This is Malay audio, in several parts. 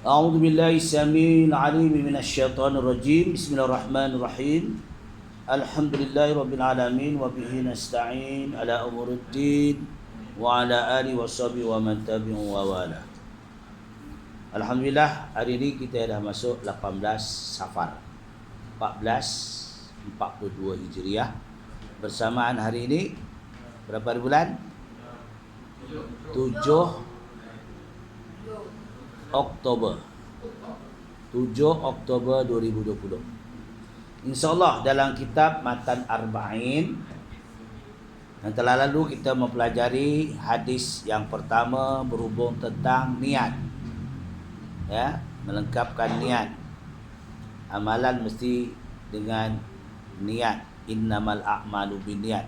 أعوذ بالله السميع العليم من الشيطان الرجيم. بسم الله الرحمن الرحيم. الحمد لله رب العالمين وبه نستعين على أمور الدين وعلى آله وصحبه ومن تبعهم ووالاه. Alhamdulillah, hari ini kita dah masuk 18 Safar 1442 Hijriah. Bersamaan hari ini berapa hari bulan? 7 Oktober 2020. InsyaAllah dalam kitab Matan Arba'in yang telah lalu kita mempelajari hadis yang pertama berhubung tentang niat, ya, melengkapkan niat. Amalan mesti dengan niat. Innamal a'malu binniat.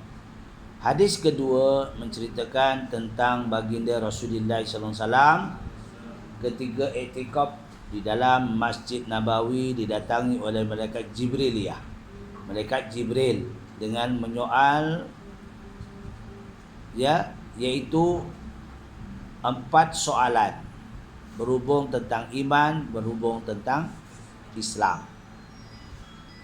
Hadis kedua menceritakan tentang baginda Rasulullah SAW ketika iktikaf di dalam Masjid Nabawi didatangi oleh malaikat Jibriliyah. Malaikat Jibril dengan menyoal, ya, iaitu 4 soalan berhubung tentang iman, berhubung tentang Islam.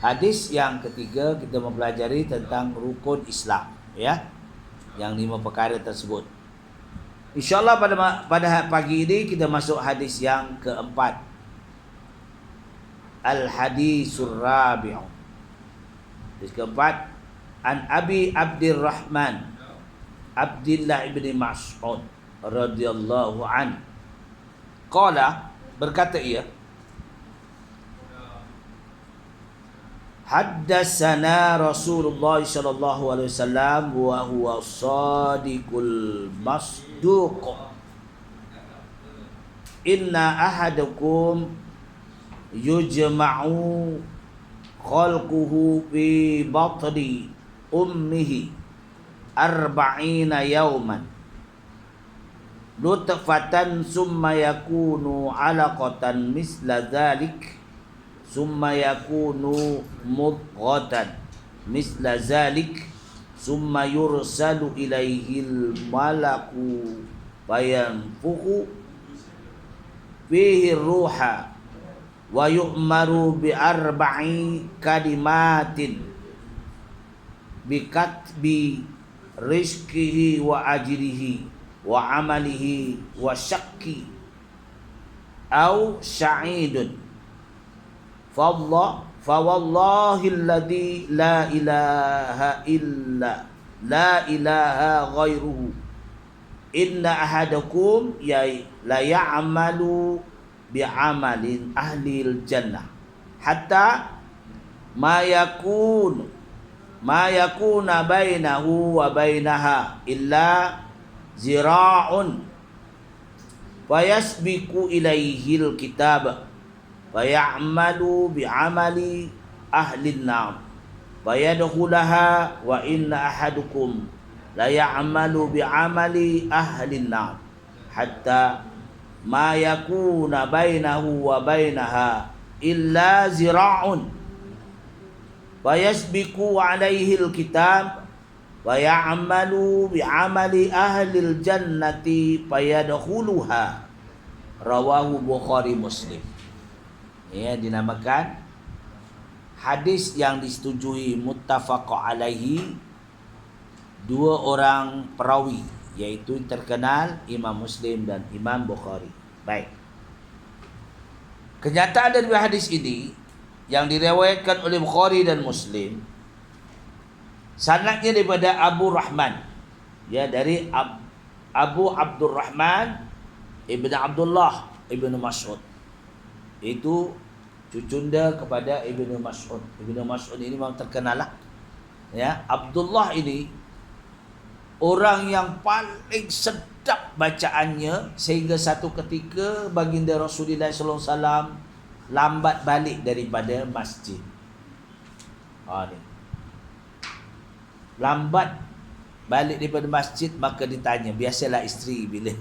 Hadis yang ketiga kita mempelajari tentang rukun Islam, ya, yang 5 perkara tersebut. InsyaAllah pada pagi ini kita masuk hadis yang keempat. Al-Hadisur Rabi'u. Hadis keempat, An Abi Abdurrahman Abdullah ibn Mas'ud radhiyallahu an. Qala, berkata ia, Haddatsana Rasulullah sallallahu alaihi wasallam wa huwa shadiqul masduq. Inna ahadakum yujma'u khalquhu fi batni ummihi 40 yawman nutfatan summa yakunu 'alaqatan misla dzalik summa yakunu mudghatan misla zalik summa yursalu ilaihil malaku fayanfukhu fihi ruha wa yu'maru bi 4 kalimatin bi katbi rizqihi wa ajrihi wa amalihi wa syakki au sa'idun Fawallahi alladhi la ilaha ghairuhu inna ahadakum la ya'malu bi'amalin ahlil jannah hatta ma yakuna bainahu wa bainaha illa zira'un fayasbiqu ilaihil kitab fayamalu bi'amali ahlin nar fayadkhulaha wa inna ahadukum la ya'malu bi'amali ahlin nar hatta ma yakuna bainahu wa bainaha illa zira'un fayasbiqu alaihi alkitab wa ya'malu bi'amali ahlil jannati fayadkhuluha. Rawahu Bukhari Muslim. Ya, dinamakan hadis yang disetujui muttafaq alaihi, 2 orang perawi, yaitu terkenal Imam Muslim dan Imam Bukhari. Baik. Kenyataan dari hadis ini yang diriwayatkan oleh Bukhari dan Muslim, sanadnya daripada Abu Rahman, ya, dari Abu Abdurrahman Ibn Abdullah Ibn Mas'ud. Itu cucunda kepada Ibnu Mas'ud. Ibnu Mas'ud ini memang terkenal lah, ya. Abdullah ini orang yang paling sedap bacaannya, sehingga satu ketika baginda Rasulullah sallallahu alaihi wasallam lambat balik daripada masjid. Ni. Lambat balik daripada masjid, maka ditanya, biasalah isteri bila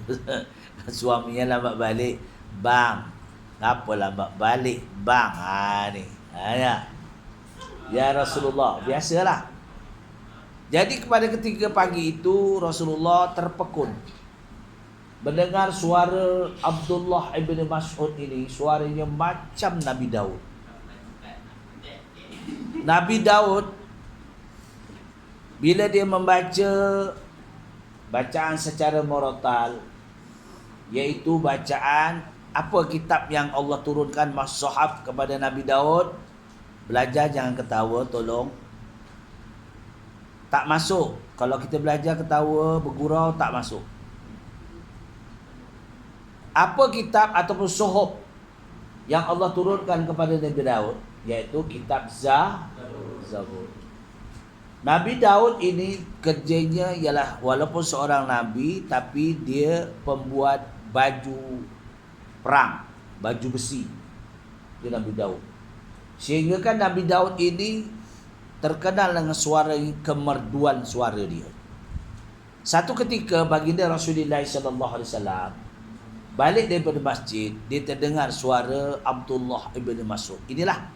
suaminya lambat balik, "Bang, kenapa lambat balik, bang?" Ni. Ya Rasulullah, biasalah. Jadi pada ketika pagi itu Rasulullah terpekun. mendengar suara Abdullah ibn Mas'ud ini, suaranya macam Nabi Daud. Nabi Daud bila dia membaca bacaan secara murattal, iaitu bacaan apa kitab yang Allah turunkan Mushaf kepada Nabi Daud. Belajar jangan ketawa, tolong. Tak masuk. Kalau kita belajar ketawa, bergurau, tak masuk. Apa kitab ataupun suhuf yang Allah turunkan kepada Nabi Daud? Iaitu kitab Zabur. Nabi Daud ini kerjanya ialah walaupun seorang Nabi, tapi dia pembuat baju perang, baju besi. Dia Nabi Daud. Sehingga kan Nabi Daud ini terkenal dengan suara, kemerduan suara dia. Satu ketika baginda Rasulullah SAW balik daripada masjid, dia terdengar suara Abdullah ibn Mas'ud. Inilah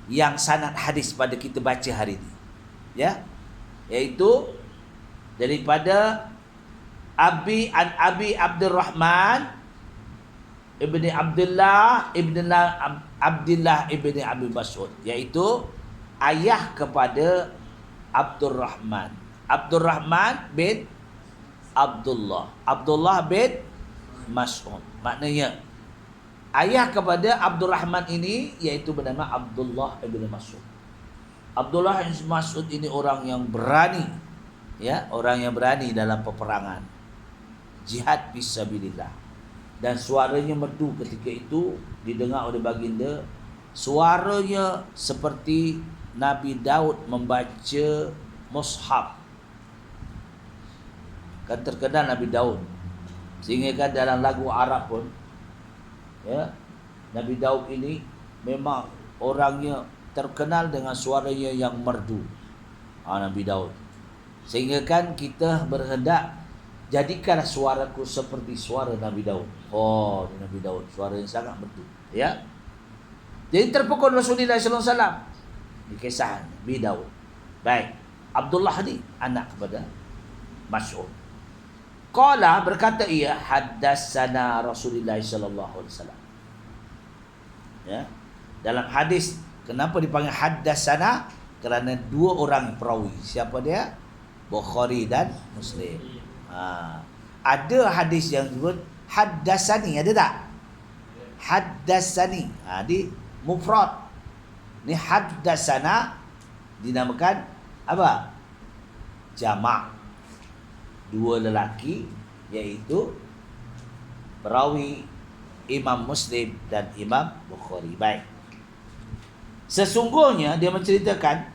yang sanad hadis pada kita baca hari ini. Ya. Iaitu daripada Abi Abdurrahman ibni Abdullah ibni Abi Mas'ud, iaitu ayah kepada Abdurrahman bin Abdullah bin Mas'ud. Maknanya ayah kepada Abdurrahman ini iaitu bernama Abdullah ibn Mas'ud. Abdullah bin Mas'ud ini orang yang berani, ya, orang yang berani dalam peperangan, jihad fisabilillah. Dan suaranya merdu ketika itu didengar oleh baginda. Suaranya seperti Nabi Daud membaca mushaf. Kan terkenal Nabi Daud. Sehingga kan dalam lagu Arab pun, ya, Nabi Daud ini memang orangnya terkenal dengan suaranya yang merdu. Nabi Daud. Sehingga kan kita berhendak jadikanlah suaraku seperti suara Nabi Daud. Nabi Daud, suara yang sangat merdu, ya. Jadi terpukul Rasulullah SAW di kisah Nabi Daud. Baik, Abdullah ni anak kepada Mas'ud. Qala, berkata ia, haddatsana Rasulullah SAW. Ya. Dalam hadis, kenapa dipanggil haddatsana? Kerana dua orang perawi. Siapa dia? Bukhari dan Muslim. Ada hadis yang disebut haddatsani, ada tak? Haddatsani. Di mufrad. Ni haddatsana dinamakan apa? Jamak. Dua lelaki, iaitu perawi Imam Muslim dan Imam Bukhari. Baik. Sesungguhnya dia menceritakan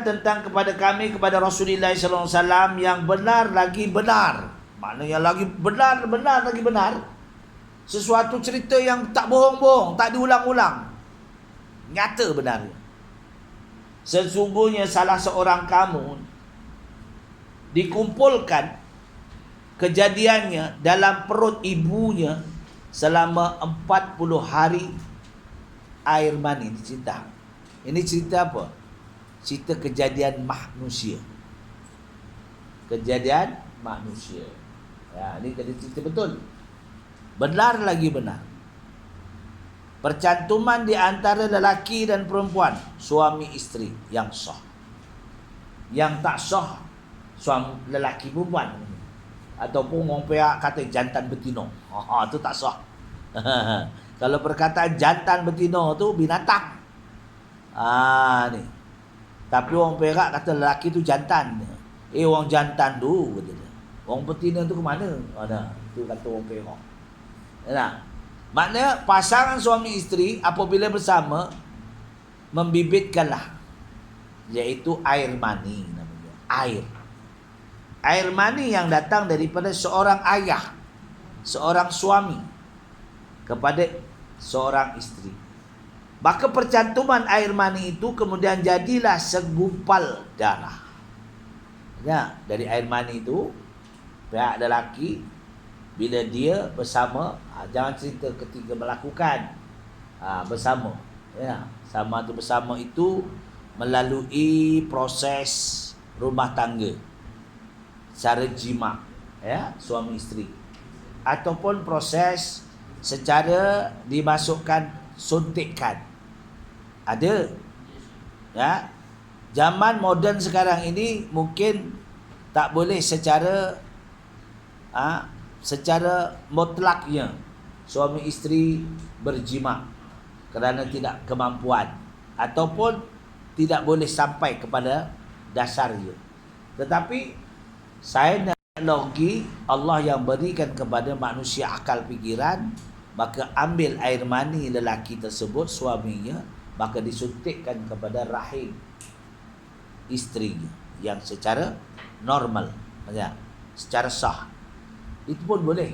tentang kepada kami, kepada Rasulullah SAW yang benar lagi benar. Maknanya lagi benar lagi benar. Sesuatu cerita yang tak bohong-bohong, tak diulang-ulang. Nyata benarnya. Sesungguhnya salah seorang kamu dikumpulkan kejadiannya dalam perut ibunya selama 40 hari air mani. Ini cerita apa? Cerita kejadian manusia. Kejadian manusia. Ya, ini cerita betul. Benar lagi benar. Percantuman di antara lelaki dan perempuan, suami isteri yang sah. Yang tak sah, suami lelaki perempuan. Ataupun orang pihak kata jantan betina. Itu tak sah. Kalau perkataan jantan betina tu binatang. Ni. Tapi orang Perak kata lelaki tu jantan. Orang jantan tu kata dia. Orang betina tu ke mana? Tu kata orang Perak. Nah, maknanya pasangan suami isteri apabila bersama membibitkanlah, iaitu air mani namanya. Air mani yang datang daripada seorang ayah, seorang suami kepada seorang isteri. Maka percantuman air mani itu kemudian jadilah segumpal darah. Ya, dari air mani itu pihak lelaki bila dia bersama, jangan cerita ketika melakukan, bersama, ya, sama tu bersama itu melalui proses rumah tangga secara jima', ya, suami isteri, ataupun proses secara dimasukkan suntikan. Ada. Ya. Zaman moden sekarang ini mungkin tak boleh secara mutlaknya suami isteri berjima kerana tidak kemampuan, ataupun tidak boleh sampai kepada dasarnya. Tetapi saya analogi Allah yang berikan kepada manusia akal fikiran, maka ambil air mani lelaki tersebut, suaminya, maka disuntikkan kepada rahim isterinya yang secara normal, secara sah. Itu pun boleh.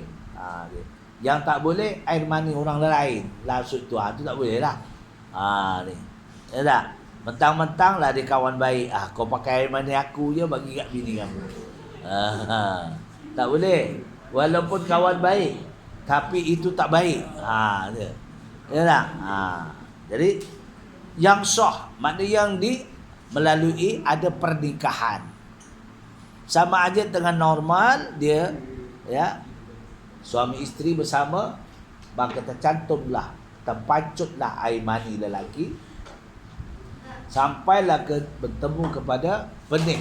Yang tak boleh air mani orang lain langsung tu, tu tak boleh lah. Ni. Ya tak? Mentang-mentang lah dia kawan baik, kau pakai air mani aku je bagi kat bini kamu. Tak boleh. Walaupun kawan baik, tapi itu tak baik. Dia. Ya tak? Jadi yang sah, maknanya yang melalui ada pernikahan. Sama aja dengan normal dia, ya, suami isteri bersama, maka tercantumlah, terpancutlah air mani lelaki sampailah bertemu kepada benih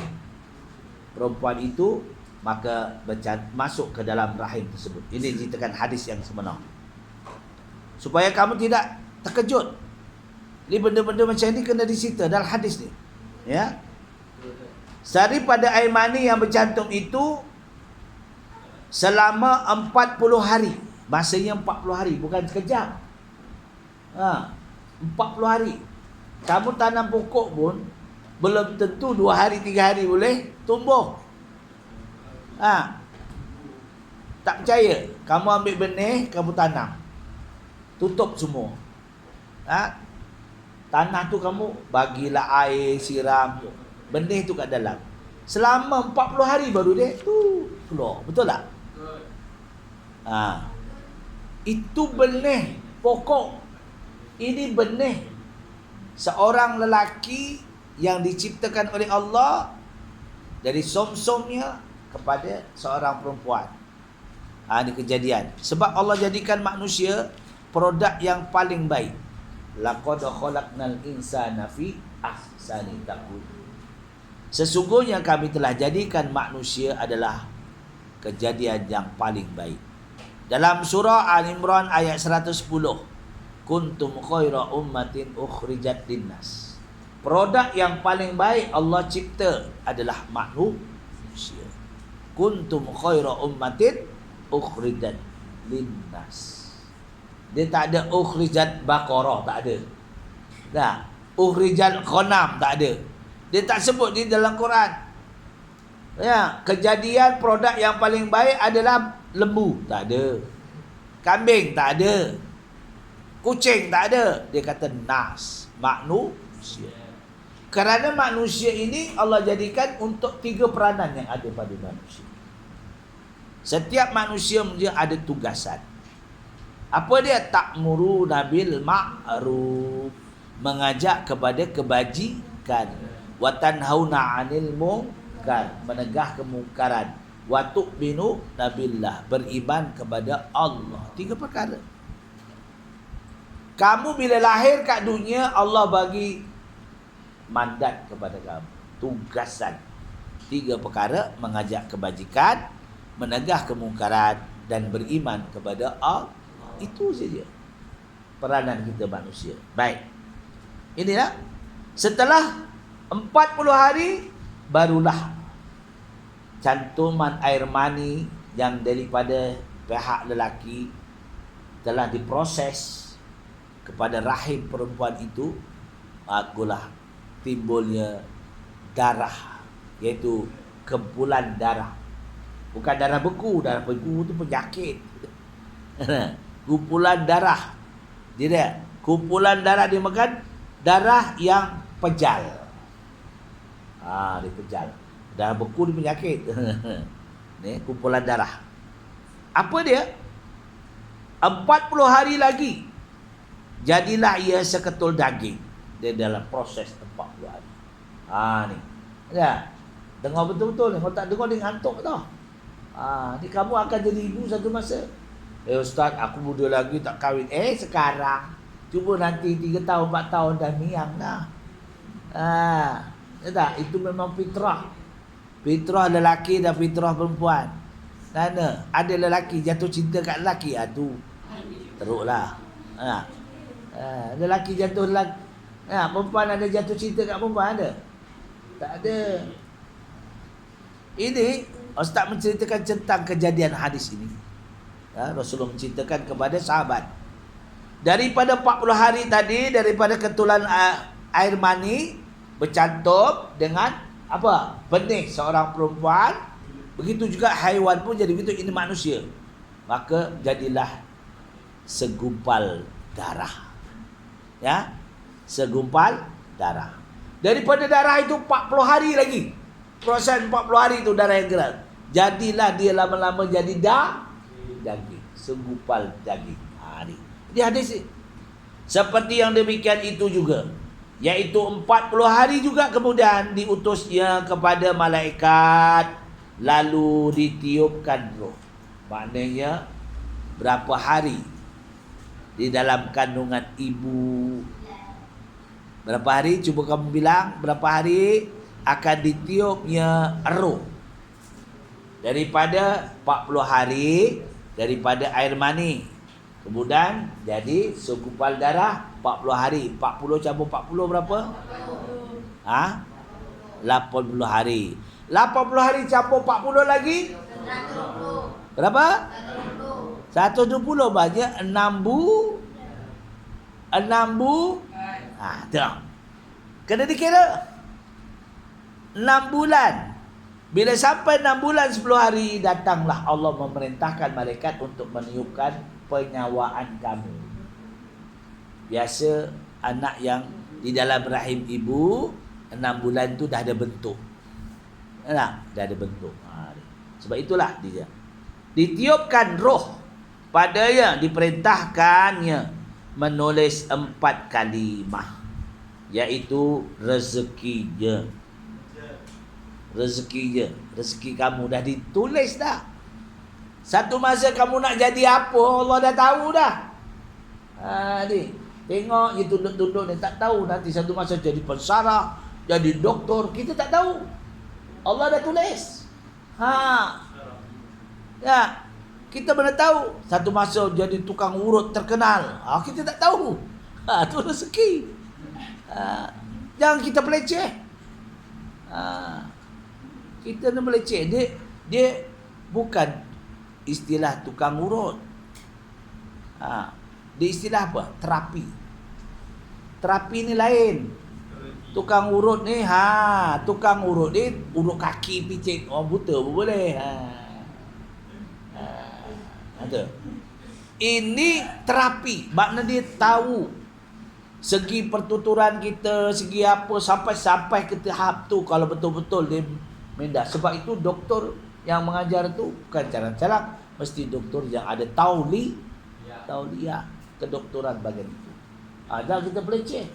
perempuan itu, maka masuk ke dalam rahim tersebut. Ini ceritakan hadis yang sebenar, supaya kamu tidak terkejut. Ini benda-benda macam ni kena dicerita dalam hadis ni, ya. Daripada air mani yang bercantum itu selama 40 hari. Masanya 40 hari, bukan sekejap. 40 hari. Kamu tanam pokok pun belum tentu 2 hari 3 hari boleh tumbuh. Tak percaya, kamu ambil benih, kamu tanam, tutup semua. Tanah tu kamu bagilah air, siram benih tu kat dalam. Selama 40 hari baru dia tu keluar. Betul tak? Itu benih pokok. Ini benih seorang lelaki yang diciptakan oleh Allah dari som-somnya kepada seorang perempuan. Ini kejadian. Sebab Allah jadikan manusia produk yang paling baik. Laqad khalaqnal insana fi ahsani taqwim. Sesungguhnya kami telah jadikan manusia adalah kejadian yang paling baik. Dalam surah Al-Imran ayat 110, kuntum khaira ummatin ukhrijat linnas. Produk yang paling baik Allah cipta adalah manusia. Kuntum khaira ummatin ukhrijat linnas. Dia tak ada ukhrijat Baqarah, tak ada. Tak. Ukhrijat Ghanam, tak ada. Dia tak sebut di dalam Quran. Ya, kejadian produk yang paling baik adalah lembu, tak ada. Kambing, tak ada. Kucing, tak ada. Dia kata nas, manusia. Kerana manusia ini Allah jadikan untuk 3 peranan yang ada pada manusia. Setiap manusia dia ada tugasan. Apa dia? Ta'muru nabil ma'ruf, mengajak kepada kebajikan. Wa tanhauna 'anil munkar, menegah kemungkaran. Wa tu'minu nabillah, beriman kepada Allah. 3 perkara. Kamu bila lahir kat dunia, Allah bagi mandat kepada kamu, tugasan. 3 perkara: mengajak kebajikan, menegah kemungkaran, dan beriman kepada Allah. Itu saja peranan kita manusia. Baik. Inilah setelah 40 hari barulah cantuman air mani yang daripada pihak lelaki telah diproses kepada rahim perempuan itu, barulah timbulnya darah, iaitu kumpulan darah. Bukan darah beku. Darah beku itu penyakit. Kumpulan darah. Dia kumpulan darah, dia makan darah yang pejal. Dia pejal. Darah beku dia penyakit. Ni kumpulan darah. Apa dia? 40 hari lagi jadilah ia seketul daging. Dia dalam proses 40 hari. Ni. Ya. Dengar betul-betul ni. Kalau tak dengar dia ngantuk tau. Ni kamu akan jadi ibu satu masa. Ustaz, aku muda lagi tak kahwin. Sekarang. Cuba nanti 3 tahun, 4 tahun dah miang dah. Tak? Itu memang fitrah. Fitrah lelaki dan fitrah perempuan. Mana? Ada lelaki jatuh cinta kat lelaki. Tu teruklah. Lelaki jatuh lelaki. Perempuan ada jatuh cinta kat perempuan ada? Tak ada. Ini Ustaz menceritakan tentang kejadian hadis ini. Rasulullah menceritakan kepada sahabat. Daripada 40 hari tadi, daripada ketulan air mani bercantum dengan apa? Benih seorang perempuan. Begitu juga haiwan pun jadi begitu, ini manusia. Maka jadilah segumpal darah. Ya? Segumpal darah. Daripada darah itu 40 hari lagi. Proses 40 hari itu darah yang gerak. Jadilah dia lama-lama jadi daging. Segumpal daging. Hari. Dia hadis ini. Seperti yang demikian itu juga. Iaitu 40 hari juga kemudian diutusnya kepada malaikat. Lalu ditiupkan roh. Maknanya berapa hari di dalam kandungan ibu. Berapa hari? Cuba kamu bilang. Berapa hari akan ditiupnya roh. Daripada 40 hari. Daripada air mani. Kemudian jadi segumpal darah 40 hari. 40 campur 40 berapa? 80 hari. 80 hari campur 40 lagi? 120. Berapa? 120 banyak 6 bu. Tengok. Kena dikira 6 bulan. Bila sampai 6 bulan 10 hari, datanglah Allah memerintahkan malaikat untuk meniupkan penyawaan kamu. Biasa anak yang di dalam rahim ibu 6 bulan tu dah ada bentuk. Dah ada bentuk. Sebab itulah dia ditiupkan roh padanya, diperintahkannya menulis 4 kalimah, iaitu rezekinya. Rezeki kamu dah ditulis dah. Satu masa kamu nak jadi apa, Allah dah tahu dah. Ni tengok je tunduk-tunduk ni, tak tahu nanti satu masa jadi pensara, jadi doktor, kita tak tahu. Allah dah tulis. Ya, kita mana tahu satu masa jadi tukang urut terkenal. Kita tak tahu. Tu rezeki. Jangan kita peleceh. Kita nak meleceh. Dia bukan istilah tukang urut. Dia istilah apa? Terapi. Terapi ni lain. Tukang urut ni, tukang urut ni urut kaki picit orang buta pun boleh. Ada. Ini terapi. Makna dia tahu segi pertuturan kita, segi apa, sampai ke tahap tu kalau betul-betul dia mendah. Sebab itu doktor yang mengajar tu bukan cara-cara, mesti doktor yang ada tauliyah kedoktoran bagian itu. Jangan kita peleceh.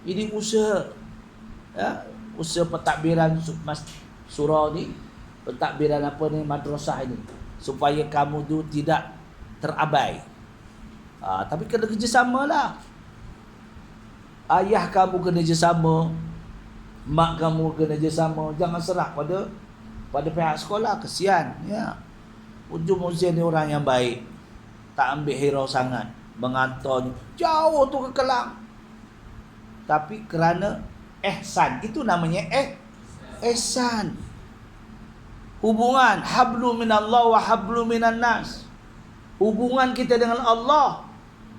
Ini usaha, usaha pentadbiran surau ni, pentadbiran apa ni, madrasah ini, supaya kamu tu tidak terabai. Tapi kena kerjasama lah. Ayah kamu kena kerjasama, mak kamu kena kerjasama. Jangan serah pada pihak sekolah. Kesian. Ya. Ujung-ujung ni orang yang baik, tak ambil hirau sangat, mengantarnya jauh tu ke Kelang. Tapi kerana ihsan, itu namanya ihsan. Hubungan hablu minallah wa hablu minan nas. Hubungan kita dengan Allah,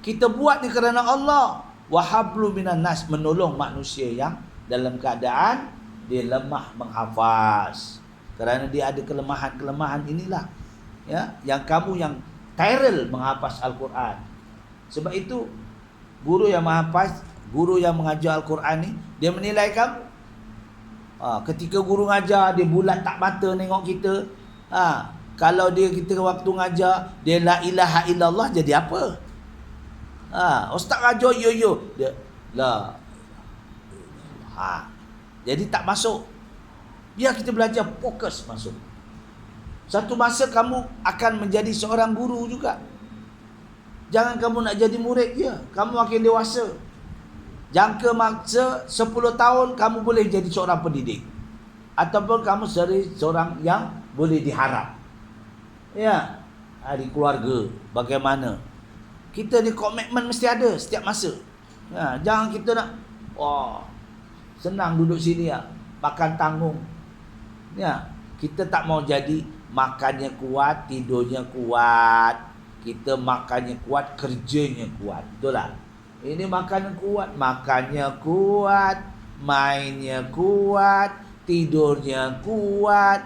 kita buat ni kerana Allah. Wa hablu minan nas, menolong manusia yang dalam keadaan dia lemah menghafaz. Kerana dia ada kelemahan-kelemahan inilah, ya, yang kamu yang terrell menghafaz Al-Quran. Sebab itu guru yang menghafaz, guru yang mengajar Al-Quran ni, dia menilai kamu. Ketika guru ngajar, dia bulat tak mata nengok kita. Kalau kita waktu ngajar, dia la ilaha illallah, jadi apa? Ustaz ngajar yo dia la. Jadi tak masuk. Biar kita belajar fokus masuk. Satu masa kamu akan menjadi seorang guru juga. Jangan kamu nak jadi murid je, kamu makin dewasa. Jangka masa 10 tahun kamu boleh jadi seorang pendidik, ataupun kamu jadi seorang yang boleh diharap. Ya, di keluarga bagaimana? Kita ni komitmen mesti ada setiap masa. Ya, jangan kita nak senang duduk sini ya, makan tanggung. Ya, kita tak mau jadi makannya kuat, tidurnya kuat. Kita makannya kuat, kerjanya kuat. Betul tak? Ini makannya kuat, mainnya kuat, tidurnya kuat.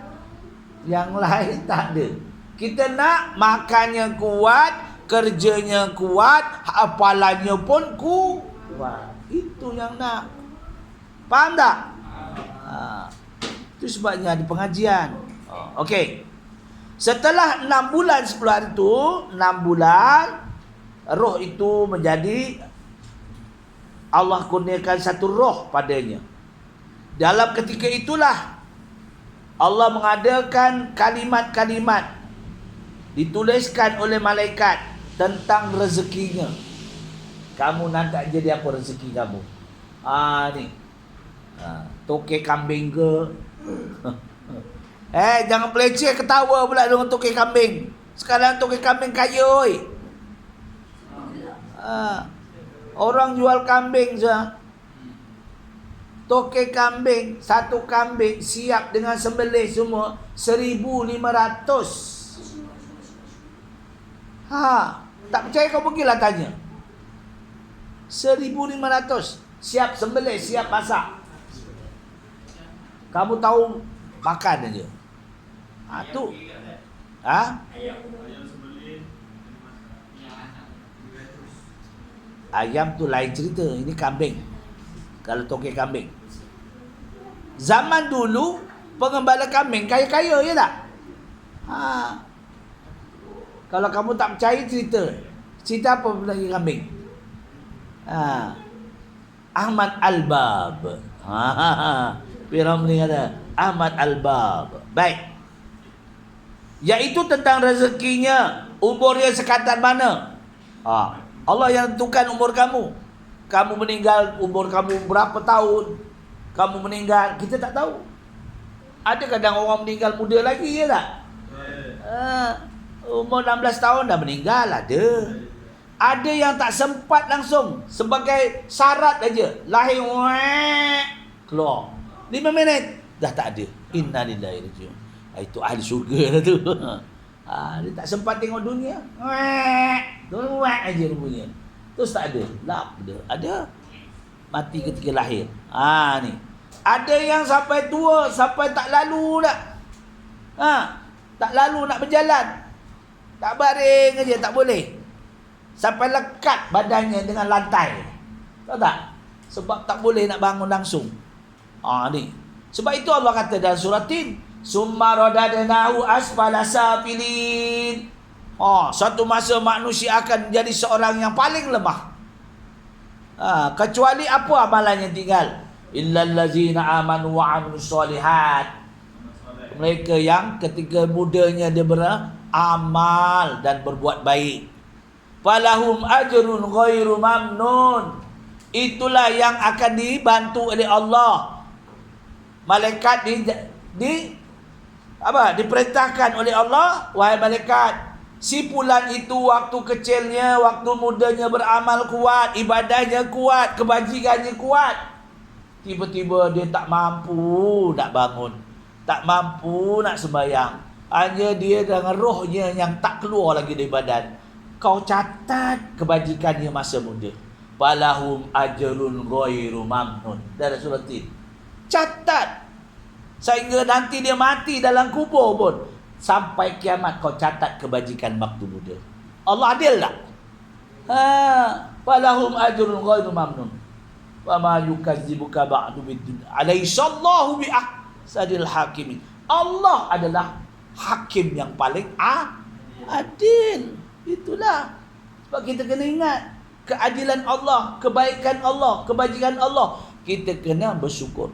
Yang lain tak ada. Kita nak makannya kuat, kerjanya kuat, hafalannya pun kuat. Itu yang nak. Faham tak? Itu sebabnya ada pengajian. Okey. Setelah 6 bulan 10 hari itu, 6 bulan, roh itu menjadi, Allah kurniakan satu roh padanya. Dalam ketika itulah Allah mengadakan kalimat-kalimat dituliskan oleh malaikat tentang rezekinya. Kamu nanti jadi apa rezeki kamu? Ni. Tokek kambing ke? Jangan peleceh ketawa pula dengan tokek kambing. Sekarang tokek kambing kaya oi. Orang jual kambing saja. Tokek kambing, satu kambing siap dengan sembelih semua 1,500. Tak percaya kau pergilah tanya. 1,500 siap sembelih, siap masak. Kamu tahu makan aja. Tu. Ayam tu lain cerita, ini kambing. Kalau tokek kambing. Zaman dulu pengembala kambing kaya-kaya ya tak? Kalau kamu tak percaya cerita apa lagi kambing? Ahmad Al-Bab. Piramli kata Ahmad Al-Bab. Baik. Iaitu tentang rezekinya, umurnya sekatan mana. Allah yang tentukan umur kamu. Kamu meninggal, umur kamu berapa tahun? Kamu meninggal, kita tak tahu. Ada kadang orang meninggal muda lagi, ya tak? Umur 16 tahun dah meninggal, ada. Ada yang tak sempat langsung, sebagai syarat aja. Lahir, keluar 5 minit, dah tak ada. Inna lillahi rajiun. Itu ahli syurga lah tu. Dia tak sempat tengok dunia. Wek aja rupanya. Terus tak ada. Lap dia. Ada. Mati ketika lahir. Ni. Ada yang sampai tua, sampai tak lalu nak. Tak lalu nak berjalan. Tak baring aja, tak boleh. Sampai lekat badannya dengan lantai. Tahu tak? Sebab tak boleh nak bangun langsung. Ni. Sebab itu Allah kata dalam surah Tin, summa radadnahu asfala safilin. Satu masa manusia akan menjadi seorang yang paling lemah. Kecuali apa amalannya tinggal? Illal ladzina amanu wa amilus solihat. Mereka yang ketika mudanya dia beramal dan berbuat baik. Falahum ajrun ghairu mamnun. Itulah yang akan dibantu oleh Allah. Malaikat diperintahkan oleh Allah, wahai malaikat, si fulan itu waktu kecilnya, waktu mudanya beramal kuat, ibadahnya kuat, kebajikannya kuat. Tiba-tiba dia tak mampu nak bangun, tak mampu nak sembahyang. Hanya dia dengan rohnya yang tak keluar lagi dari badan. Kau catat kebajikannya masa muda. Falahum ajrun ghairu mamnun. Dari surah Tin. Catat. Sehingga nanti dia mati dalam kubur pun, sampai kiamat kau catat kebajikan waktu muda. Allah adil tak? Falahum ajrun ghairu mamnun. Wa ma yukazzibuka ba'du bid-dunya. Alaihissallahu bi'ahsanil hakimin. Allah adalah hakim yang paling adil. Itulah. Sebab kita kena ingat keadilan Allah, kebaikan Allah, kebajikan Allah. Kita kena bersyukur.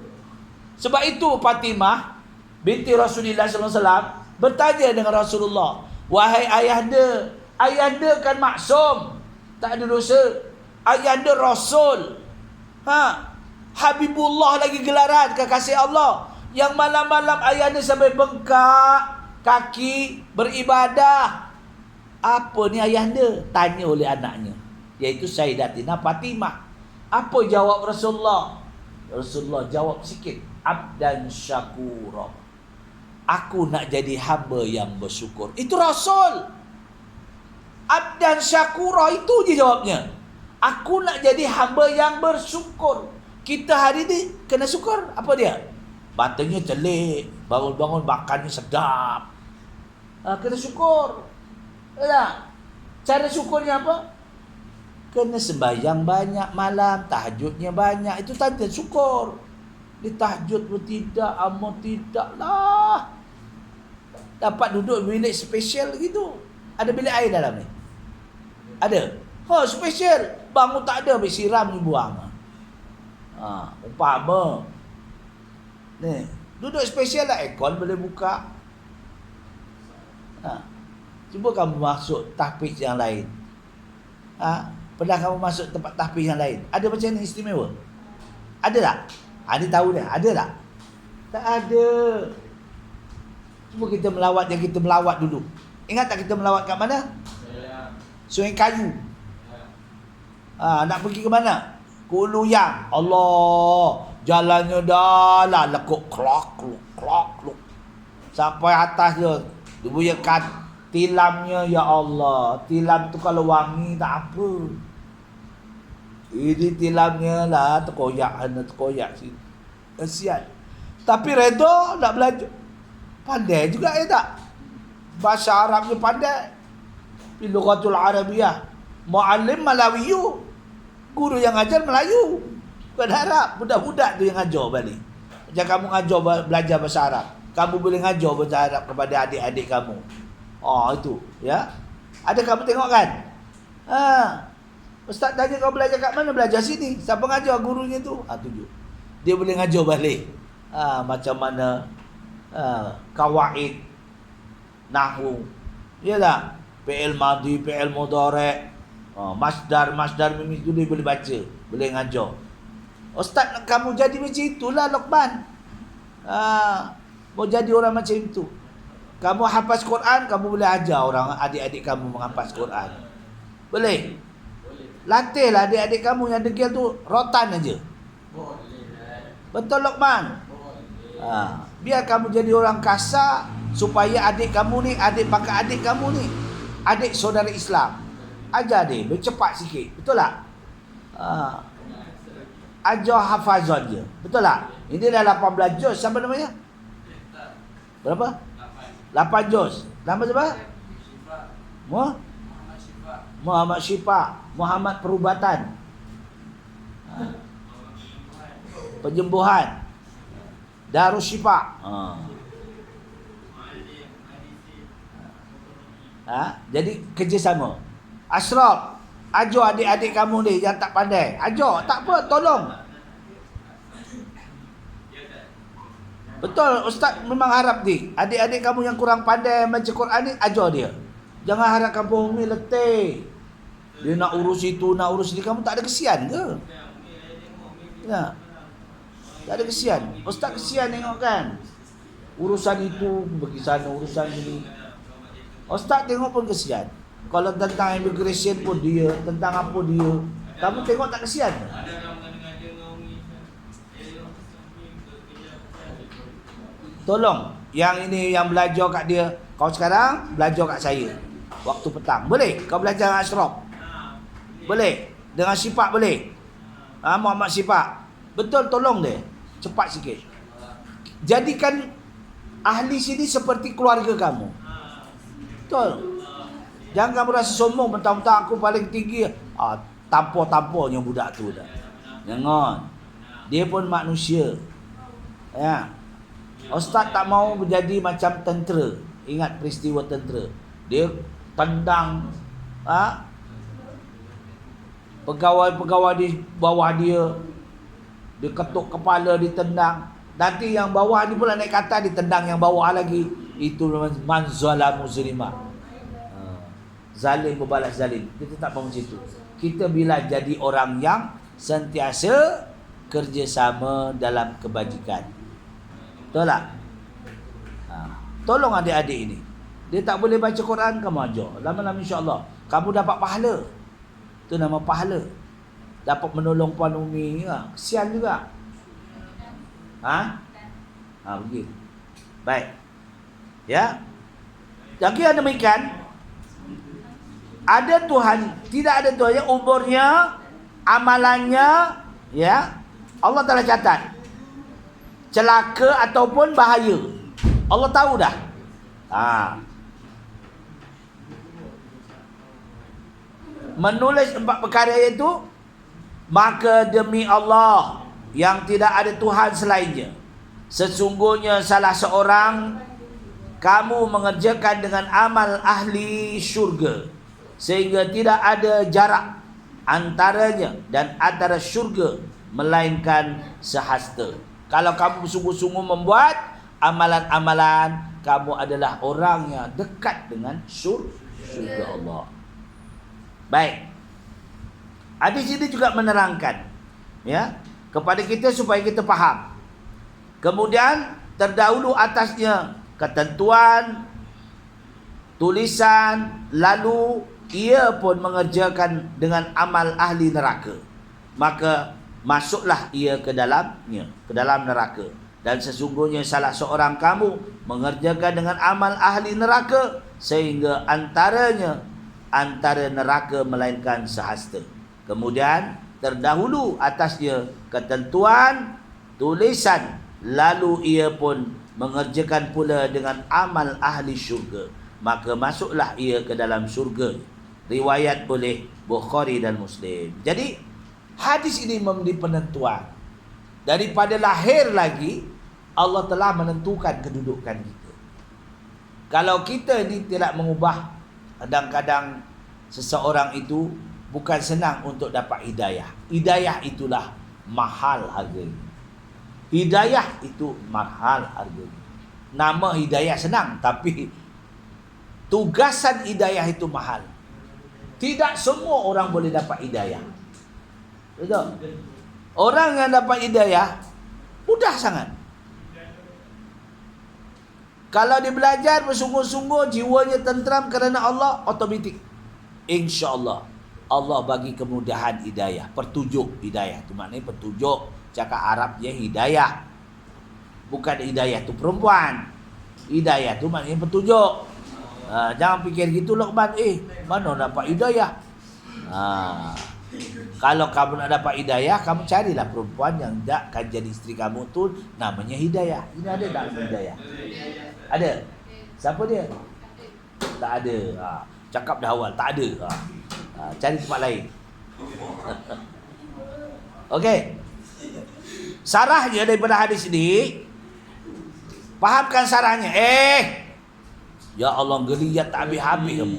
Sebab itu Fatimah binti Rasulullah SAW bertanya dengan Rasulullah, wahai ayahanda, ayahanda kan maksum, tak ada dosa, ayahanda Rasul, Habibullah lagi gelaran, kekasih Allah, yang malam-malam ayahanda sampai bengkak kaki beribadah. Apa ni ayahanda? Tanya oleh anaknya, iaitu Sayyidatina Fatimah. Apa jawab Rasulullah? Rasulullah jawab sikit, abdan syakura, aku nak jadi hamba yang bersyukur. Itu Rasul. Abdan syakura, itu je jawabnya. Aku nak jadi hamba yang bersyukur. Kita hari ni kena syukur. Apa dia? Matanya celik, bangun-bangun makannya sedap. Kena syukur. Tak? Cara syukurnya apa? Kena sembahyang banyak malam, tahajudnya banyak. Itu tanda syukur. Dia tahajud pun tidak, amal tidak lah. Dapat duduk bilik spesial gitu. Ada bilik air dalam ni? Ada? Spesial. Bangun tak ada, habis siram ni buang. Umpama ni, duduk spesial lah, aircon boleh buka. Cuba kamu masuk tahfiz yang lain. Pernah kamu masuk tempat tahfiz yang lain? Ada macam ni istimewa? Ada tak? Ni tahu dah, ada tak? Tak ada. Cuba kita melawat yang kita melawat dulu. Ingat tak kita melawat kat mana? Sungai Kayu. Nak pergi ke mana? Kuluyang. Allah, jalannya dah lah lekuk klok klok. Sampai atas je. Dia punya tilamnya, ya Allah. Tilam tu kalau wangi tak apa. Ini tilamnya lah terkoyak sini. Kesian. Tapi redha nak belajar. Pandai juga tak? Bahasa Arabnya pandai. Lughatul Arabiyah. Muallim Malawiyu. Guru yang ajar Melayu. Bukan Arab. Budak-budak tu yang ajar balik. Macam kamu ajar belajar bahasa Arab, kamu boleh ngajar bahasa Arab kepada adik-adik kamu. Itu, ya. Ada kamu tengok kan? Ustaz tanya kau belajar kat mana? Belajar sini. Siapa ngajar? Gurunya tu. Tunjuk. Dia boleh ngajar balik. Macam mana kawaid nahwu. Ya tak? Fi'il madhi, fi'il mudhari', masdar mimi tu dia boleh baca, boleh ngajar. Ustaz nak kamu jadi macam itulah Luqman. Mau jadi orang macam itu. Kamu hafaz Quran, kamu boleh ajar orang adik-adik kamu menghafaz Quran. Boleh? Latihlah adik-adik kamu yang degil tu rotan aja. Betul Luqman? Biar kamu jadi orang kasar supaya adik kamu ni, adik pakak adik kamu ni, adik saudara Islam, ajar dia bercepat sikit. Betul tak? Ajar hafazan je. Betul tak? Ini dah 18 juz. Siapa namanya? Berapa? 8 juz. Nama siapa? Muhammad Syifa. Muhammad Perubatan. Penyembuhan. Darus Syifa. Jadi kerjasama. Ashraf, ajar adik-adik kamu ni yang tak pandai. Ajar, tak apa, tolong. Betul, Ustaz memang harap ni adik-adik kamu yang kurang pandai baca Quran ni, ajar dia. Jangan harap kampung ni letih. Dia nak urus itu, nak urus ini, kamu tak ada kesian ke? Ya. Tak ada kesian. Ustaz kesian tengok kan. Urusan itu pergi sana, urusan ini. Ustaz tengok pun kesian. Kalau tentang immigration pun dia, tentang apa dia. Kamu tengok tak kesian? Tolong, yang ini yang belajar kat dia, kau sekarang belajar kat saya. Waktu petang. Boleh? Kau belajar dengan Ashraf? Boleh? Dengan Syifa boleh? Muhammad Syifa. Betul, tolong dia. Cepat sikit. Jadikan ahli sini seperti keluarga kamu. Betul. Jangan kamu rasa sombong mentang-mentang aku paling tinggi. Tampar-tamparnya budak tu dah. Jangan. Dia pun manusia. Ya. Ustaz tak mau menjadi macam tentera. Ingat peristiwa tentera. Dia tendang pegawai-pegawai di bawah dia. Dia ketuk kepala, ditendang. Nanti yang bawah ni pula naik kata, ditendang yang bawah lagi. Itu man zalamu zulima. Zalim berbalas zalim. Kita tak mahu macam itu. Kita bila jadi orang yang sentiasa kerjasama dalam kebajikan. Betul tak? Tolong adik-adik ini. Dia tak boleh baca Quran, kamu ajar. Lama-lama insya-Allah kamu dapat pahala. Itu nama pahala. Dapat menolong Puan Umi juga. Kesian juga. Begitu. Baik. Ya. Lagi ada demikian. Ada Tuhan, tidak ada Tuhan yang umurnya, amalannya, ya, Allah telah catat. Celaka ataupun bahaya, Allah tahu dah. Menulis 4 perkara itu, maka demi Allah yang tidak ada Tuhan selainnya, sesungguhnya salah seorang kamu mengerjakan dengan amal ahli syurga, sehingga tidak ada jarak antaranya dan antara syurga melainkan sehasta. Kalau kamu sungguh-sungguh membuat amalan-amalan, kamu adalah orang yang dekat dengan syurga Allah. Baik. Hadis ini juga menerangkan, ya, kepada kita supaya kita faham. Kemudian terdahulu atasnya ketentuan, tulisan, lalu ia pun mengerjakan dengan amal ahli neraka, maka masuklah ia ke dalamnya, ke dalam neraka. Dan sesungguhnya salah seorang kamu mengerjakan dengan amal ahli neraka, sehingga antara neraka melainkan sehasta. Kemudian terdahulu atasnya ketentuan, tulisan, lalu ia pun mengerjakan pula dengan amal ahli syurga, maka masuklah ia ke dalam syurga. Riwayat oleh Bukhari dan Muslim. Jadi hadis ini memberi penentuan. Daripada lahir lagi Allah telah menentukan kedudukan kita. Kalau kita ni tidak mengubah, kadang-kadang seseorang itu bukan senang untuk dapat hidayah. Hidayah itulah mahal harganya. Hidayah itu mahal harganya. Nama hidayah senang, tapi tugasan hidayah itu mahal. Tidak semua orang boleh dapat hidayah. Betul? Orang yang dapat hidayah mudah sangat. Kalau dia belajar bersungguh-sungguh, jiwanya tenteram kerana Allah, otomatik insya-Allah Allah bagi kemudahan hidayah, petunjuk hidayah. Itu maknanya petunjuk, cakap Arabnya hidayah. Bukan hidayah tu perempuan. Hidayah tu maknanya petunjuk. Jangan fikir gitu Luqman, mana dapat hidayah? Kalau kamu nak dapat hidayah, kamu carilah perempuan yang tak akan jadi isteri kamu tu, namanya hidayah. Ini ada tak hidayah? Ada? Siapa dia? Tak ada. Cakap dah awal, tak ada. Cari tempat lain. Okey. Sarahnya daripada hadis ini, fahamkan sarahnya. Ya Allah, geliat tak habis-habis kamu.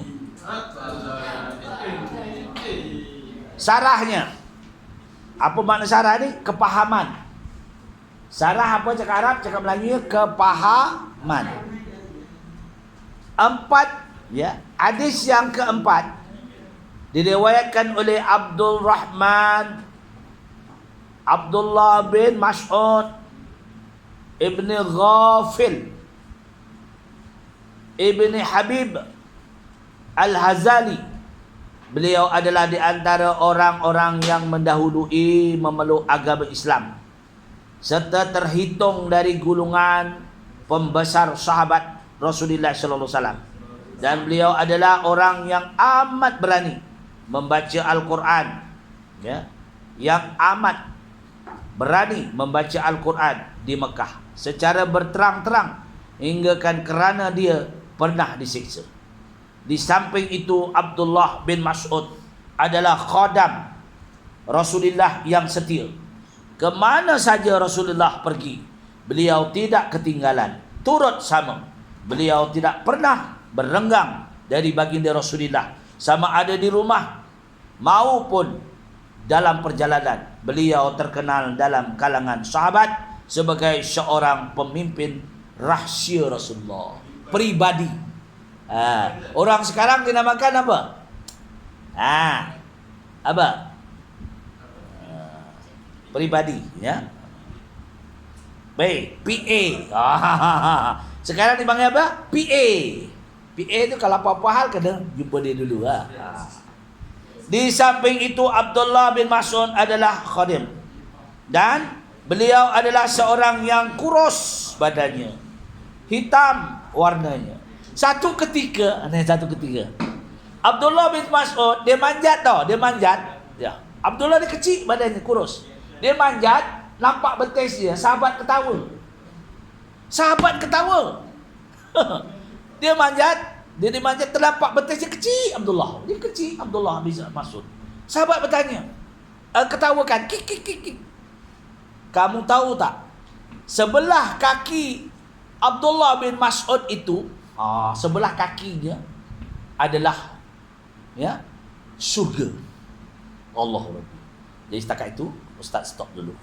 Sarahnya. Apa makna sarah ni? Kepahaman. Sarah apa cakap Arab, cakap Melayu, kepahaman. 4, ya. Hadis yang keempat diriwayatkan oleh Abdullah bin Mas'ud Ibn Ghafil Ibn Habib Al-Hazali. Beliau adalah di antara orang-orang yang mendahului memeluk agama Islam, serta terhitung dari golongan pembesar sahabat Rasulullah sallallahu alaihi wasallam. Dan beliau adalah orang yang amat berani membaca Al-Quran, ya, yang amat berani membaca Al-Quran di Mekah secara berterang-terang, hingga kan kerana dia pernah disiksa. Di samping itu, Abdullah bin Mas'ud adalah khadam Rasulullah yang setia. Kemana saja Rasulullah pergi, beliau tidak ketinggalan, turut sama. Beliau tidak pernah berrenggang dari baginda Rasulullah, sama ada di rumah maupun dalam perjalanan. Beliau terkenal dalam kalangan sahabat sebagai seorang pemimpin rahsia Rasulullah. Pribadi. Orang sekarang dinamakan apa? Apa? Pribadi, ya. Baik, PA. Sekarang dipanggil apa? PA. PA itu kalau apa-apa hal kena jumpa dia dulu. Di samping itu Abdullah bin Mas'ud adalah khadim. Dan beliau adalah seorang yang kurus badannya, hitam warnanya. Satu ketika Abdullah bin Mas'ud dia manjat tau, Ya. Abdullah dia kecil badannya, kurus. Dia manjat, nampak betis dia, sahabat ketawa. Dia manjat ternampak betis dia kecil Abdullah. Dia kecil Abdullah bin Mas'ud. Sahabat bertanya, ketawakan, kik. Kamu tahu tak? Sebelah kaki Abdullah bin Mas'ud itu, sebelah kakinya adalah surga. Allah. Jadi setakat itu Ustaz stop dulu.